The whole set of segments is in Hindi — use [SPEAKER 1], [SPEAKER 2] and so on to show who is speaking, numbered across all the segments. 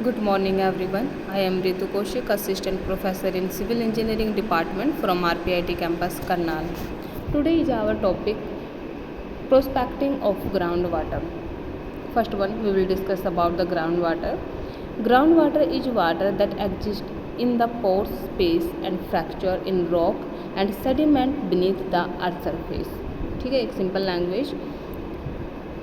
[SPEAKER 1] Good morning everyone. I am Ritu Koshik, Assistant Professor in Civil Engineering Department from RPIT campus Karnal. Today is our topic prospecting of groundwater. First one we will discuss about the groundwater. Groundwater is water that exists in the pore space and fracture in rock and sediment beneath the earth surface. ठीक है, एक सिंपल लैंग्वेज।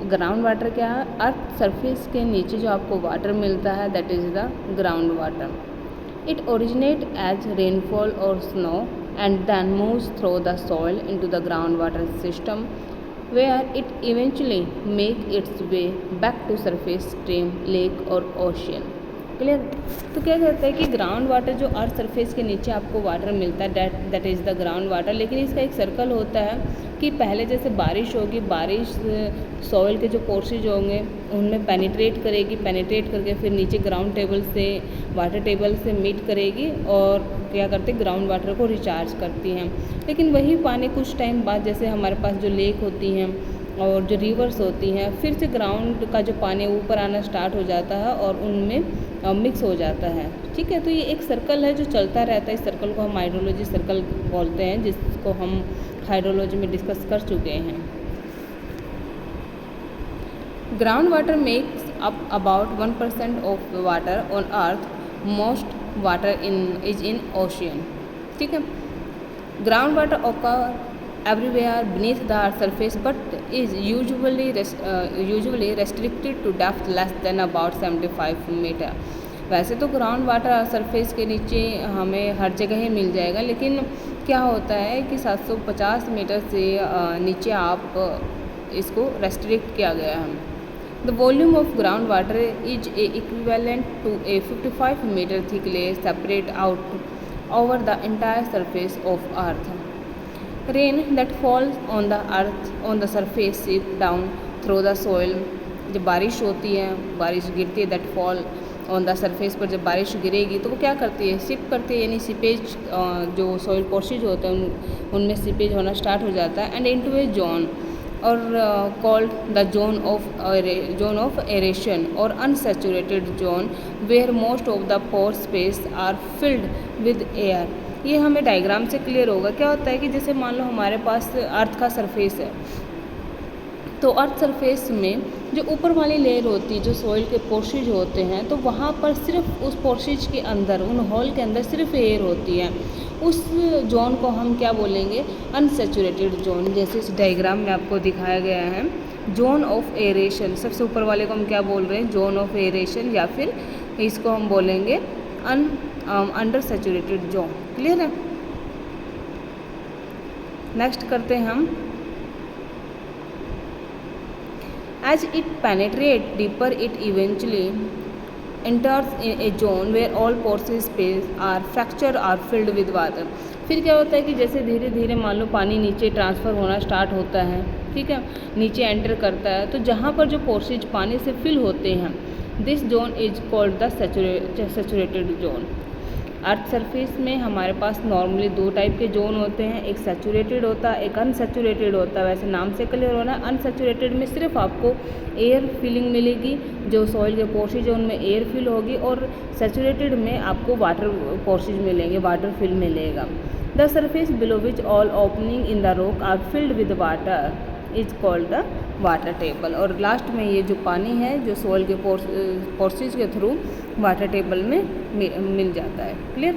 [SPEAKER 1] ग्राउंड वाटर क्या है? अर्थ सरफेस के नीचे जो आपको वाटर मिलता है that is the ground water. It originate as rainfall और snow and then moves through the soil into the ground water system where it eventually make its way back to surface stream, lake और ओशियन। क्लियर? तो क्या कहते हैं कि ग्राउंड वाटर जो अर्थ सरफेस के नीचे आपको वाटर मिलता है that is the ground water. लेकिन इसका एक सर्कल होता है कि पहले जैसे बारिश होगी, बारिश सॉइल के जो पोर्सेज होंगे उनमें पेनिट्रेट करेगी, पेनिट्रेट करके फिर नीचे ग्राउंड टेबल से वाटर टेबल से मीट करेगी और क्या करते ग्राउंड वाटर को रिचार्ज करती हैं। लेकिन वही पानी कुछ टाइम बाद जैसे हमारे पास जो लेक होती हैं और जो रिवर्स होती हैं फिर से ग्राउंड का जो पानी ऊपर आना स्टार्ट हो जाता है और उनमें मिक्स हो जाता है। ठीक है, तो ये एक सर्कल है जो चलता रहता है। इस सर्कल को हम हाइड्रोलॉजी सर्कल बोलते हैं, जिसको हम हाइड्रोलॉजी में डिस्कस कर चुके हैं। Ground water makes up about 1% of water on earth, most water is in ocean. ठीक है, ground water occur everywhere beneath the earth surface but is usually restricted to depth less than about 75 metre. वैसे तो ग्राउंड वाटर सरफेस के नीचे हमें हर जगह ही मिल जाएगा, लेकिन क्या होता है कि 750 मीटर से नीचे आप इसको रेस्ट्रिक्ट किया गया है। The volume of ground water is equivalent to a 55 metre thick layer separate out over the entire surface of earth. Rain that falls on the earth on the surface seep down through the soil. जब बारिश होती है, बारिश गिरती है, that fall on the surface पर जब बारिश गिरेगी तो वो क्या करती है? सिप करती है, यानी सीपेज जो सॉइल पोर्सेज होते हैं उनमें सीपेज होना स्टार्ट हो जाता है एंड इनटू ए जोन और called the zone of aeration और unsaturated zone where most of the pore space are filled with air. ये हमें डायग्राम से क्लियर होगा। क्या होता है कि जैसे मान लो हमारे पास अर्थ का सरफेस है, तो अर्थ सरफेस में जो ऊपर वाली लेयर होती है, जो सॉइल के पोर्सेज होते हैं, तो वहाँ पर सिर्फ उस पोर्सेज के अंदर, उन होल के अंदर सिर्फ एयर होती है। उस जोन को हम क्या बोलेंगे? Unsaturated zone. जैसे इस डायग्राम में आपको दिखाया गया है, जोन ऑफ एरेशन, सबसे ऊपर वाले को हम क्या बोल रहे हैं? जोन ऑफ एरेशन, या फिर इसको हम बोलेंगे अंडर सैचुरेटेड जोन। क्लियर है? नेक्स्ट करते हैं हम, as it penetrate deeper it eventually enters a zone where all pores space are fractured or filled with water। फिर क्या होता है कि जैसे धीरे धीरे मान लो पानी नीचे ट्रांसफ़र होना स्टार्ट होता है, ठीक है, नीचे एंटर करता है, तो जहाँ पर जो पोर्सेज पानी से फिल होते हैं this zone is called the saturated zone. Earth surface में हमारे पास नॉर्मली दो टाइप के जोन होते हैं, एक सैचुरेटेड होता है, एक अनसैचुरेटेड होता है। वैसे नाम से क्लियर होना, अनसैचुरेटेड में सिर्फ आपको एयर फिलिंग मिलेगी, जो सॉइल के पोर्सेज उनमें एयर फिल होगी, और सैचुरेटेड में आपको वाटर पोर्सेज मिलेंगे, वाटर फिल मिलेगा। The surface below which all opening in the rock are filled with water is called the water table. और लास्ट में ये जो पानी है जो सॉइल के पोर्सेज के थ्रू वाटर टेबल में मिल जाता है। Clear?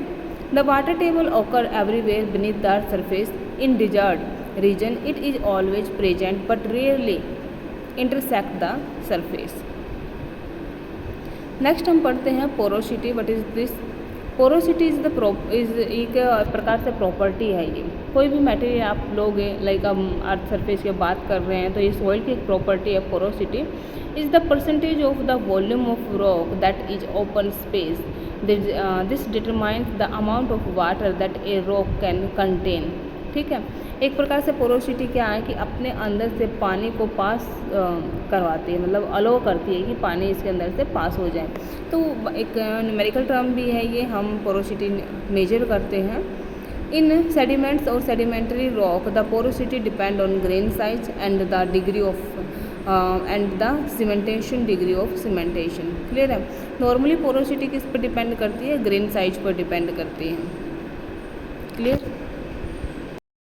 [SPEAKER 1] The water table occur everywhere beneath the surface. In desert region it is always present but rarely intersect the surface. Next हम पढ़ते हैं porosity. What is this? Porosity is एक प्रकार से प्रॉपर्टी है। ये कोई भी मटेरियल आप लोगे, लाइक हम अर्थ सरफेस की बात कर रहे हैं, तो ये सॉइल की एक प्रॉपर्टी है। Porosity is the percentage of the volume of rock that is open space. This determines the amount of water that a rock can contain. ठीक है, एक प्रकार से पोरोसिटी क्या है कि अपने अंदर से पानी को पास करवाती है, मतलब अलो करती है कि पानी इसके अंदर से पास हो जाए। तो एक न्यूमेरिकल टर्म भी है ये, हम पोरोसिटी मेजर करते हैं। इन सेडिमेंट्स और sedimentary rock the porosity depend on grain size and the degree of and the cementation degree of cementation. Clear है। नॉर्मली पोरोसिटी किस पर डिपेंड करती है, ग्रेन साइज पर डिपेंड करती है। क्लियर।